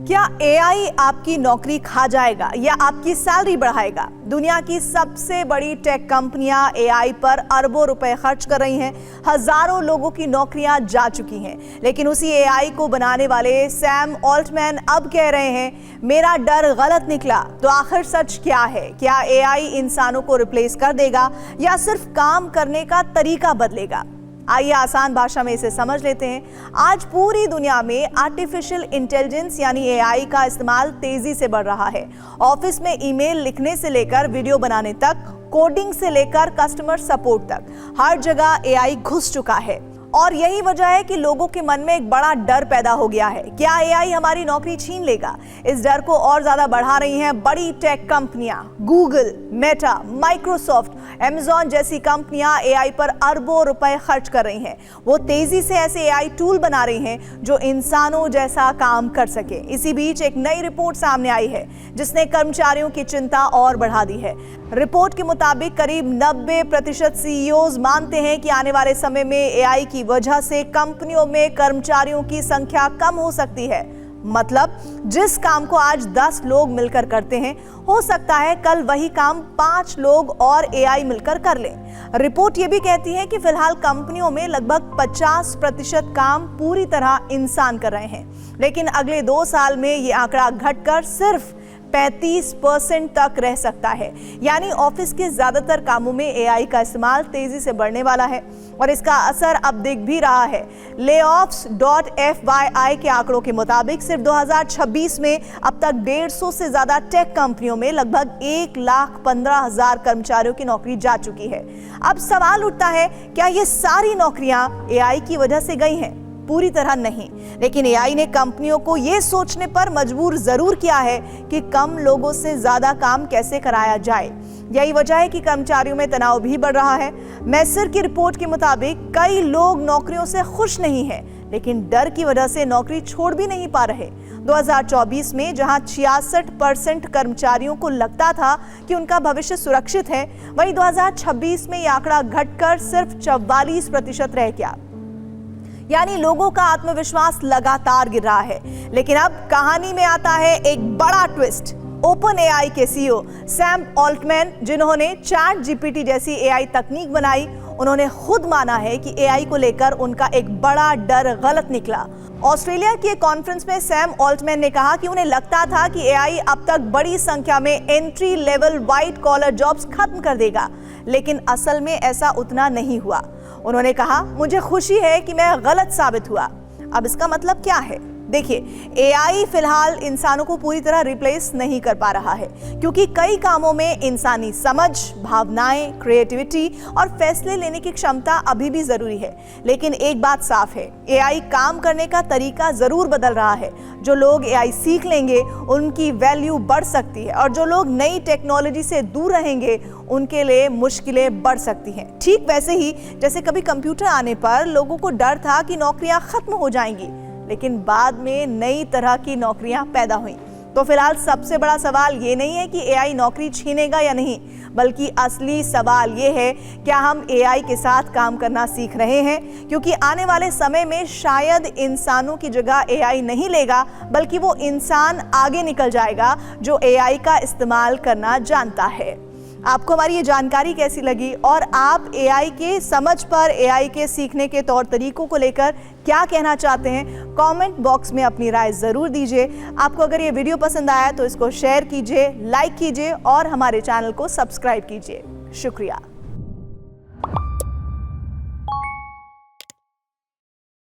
क्या एआई आपकी नौकरी खा जाएगा या आपकी सैलरी बढ़ाएगा? दुनिया की सबसे बड़ी टेक कंपनियां एआई पर अरबों रुपए खर्च कर रही हैं। हजारों लोगों की नौकरियां जा चुकी हैं। लेकिन उसी एआई को बनाने वाले सैम ऑल्टमैन अब कह रहे हैं, मेरा डर गलत निकला। तो आखिर सच क्या है? क्या एआई इंसानों को रिप्लेस कर देगा या सिर्फ काम करने का तरीका बदलेगा? आइए आसान भाषा में इसे समझ लेते हैं। आज पूरी दुनिया में आर्टिफिशियल इंटेलिजेंस यानी एआई का इस्तेमाल तेजी से बढ़ रहा है। ऑफिस में ईमेल लिखने से लेकर वीडियो बनाने तक, कोडिंग से लेकर कस्टमर सपोर्ट तक, हर जगह एआई घुस चुका है। और यही वजह है कि लोगों के मन में एक बड़ा डर पैदा हो गया है। क्या एआई हमारी नौकरी छीन लेगा? इस डर को और ज्यादा बढ़ा रही हैं बड़ी टेक कंपनियां। गूगल, मेटा, माइक्रोसॉफ्ट, अमेज़न जैसी कंपनियां एआई पर अरबों रुपए खर्च कर रही हैं। वो तेजी से ऐसे एआई टूल बना रही हैं जो इंसानों जैसा काम कर सके। इसी बीच एक नई रिपोर्ट सामने आई है जिसने कर्मचारियों की चिंता और बढ़ा दी है। रिपोर्ट के मुताबिक करीब 90% सीईओज मानते हैं कि आने वाले समय में एआई की वजह से कंपनियों में कर्मचारियों की संख्या कम हो सकती है। मतलब जिस काम को आज 10 लोग मिलकर करते हैं, हो सकता है कल वही काम 5 लोग और एआई मिलकर कर लें। रिपोर्ट ये भी कहती है कि फिलहाल कंपनियों में लगभग 50% काम पूरी तरह इंसान कर रहे हैं, लेकिन अगले 2 साल में ये आंकड़ा घटकर सिर्फ 35% तक रह सकता है। यानी ऑफिस के ज्यादातर कामों में एआई का इस्तेमाल तेजी से बढ़ने वाला है और इसका असर अब दिख भी रहा है। layoffs.fyi के आंकड़ों के मुताबिक सिर्फ 2026 में अब तक 150 से ज्यादा टेक कंपनियों में लगभग 1,15,000 कर्मचारियों की नौकरी जा चुकी है। अब सवाल उठता है, क्या ये सारी नौकरियां एआई की वजह से गई हैं? पूरी तरह नहीं, लेकिन एआई ने कंपनियों को यह सोचने पर मजबूर जरूर किया है कि कम लोगों से ज्यादा काम कैसे कराया जाए। यही वजह है कि कर्मचारियों में तनाव भी बढ़ रहा है। मैसर की रिपोर्ट के मुताबिक कई लोग नौकरियों से खुश नहीं हैं, लेकिन डर की वजह से नौकरी छोड़ भी नहीं पा रहे। 2024 में जहां 66% कर्मचारियों को लगता था कि उनका भविष्य सुरक्षित है, वहीं 2026 में यह आंकड़ा घटकर सिर्फ 44% रह गया। यानी लोगों का आत्मविश्वास लगातार गिर रहा है। लेकिन अब कहानी में आता है एक बड़ा ट्विस्ट। ओपन एआई के सीईओ सैम ऑल्टमैन, जिन्होंने चैट जीपीटी जैसी एआई तकनीक बनाई, उन्होंने खुद माना है कि एआई को लेकर उनका एक बड़ा डर गलत निकला। ऑस्ट्रेलिया की एक कॉन्फ्रेंस में सैम ऑल्टमैन ने कहा कि उन्हें लगता था कि एआई अब तक बड़ी संख्या में entry level white collar jobs खत्म कर देगा, लेकिन असल में ऐसा उतना नहीं हुआ। उन्होंने कहा, मुझे खुशी है कि मैं गलत साबित हुआ। अब इसका मतलब क्या है? देखिए, एआई फिलहाल इंसानों को पूरी तरह रिप्लेस नहीं कर पा रहा है, क्योंकि कई कामों में इंसानी समझ, भावनाएं, क्रिएटिविटी और फैसले लेने की क्षमता अभी भी जरूरी है। लेकिन एक बात साफ है, एआई काम करने का तरीका जरूर बदल रहा है। जो लोग एआई सीख लेंगे उनकी वैल्यू बढ़ सकती है, और जो लोग नई टेक्नोलॉजी से दूर रहेंगे उनके लिए मुश्किलें बढ़ सकती हैं। ठीक वैसे ही जैसे कभी कंप्यूटर आने पर लोगों को डर था कि नौकरियां खत्म हो जाएंगी, लेकिन बाद में नई तरह की नौकरियां पैदा हुई। तो फिलहाल सबसे बड़ा सवाल ये नहीं है कि एआई नौकरी छीनेगा या नहीं, बल्कि असली सवाल ये है, क्या हम एआई के साथ काम करना सीख रहे हैं? क्योंकि आने वाले समय में शायद इंसानों की जगह एआई नहीं लेगा, बल्कि वो इंसान आगे निकल जाएगा जो एआई का इस्तेमाल करना जानता है। आपको हमारी ये जानकारी कैसी लगी और आप एआई के समझ पर, एआई के सीखने के तौर तरीकों को लेकर क्या कहना चाहते हैं? कमेंट बॉक्स में अपनी राय जरूर दीजिए। आपको अगर ये वीडियो पसंद आया तो इसको शेयर कीजिए, लाइक कीजिए और हमारे चैनल को सब्सक्राइब कीजिए। शुक्रिया।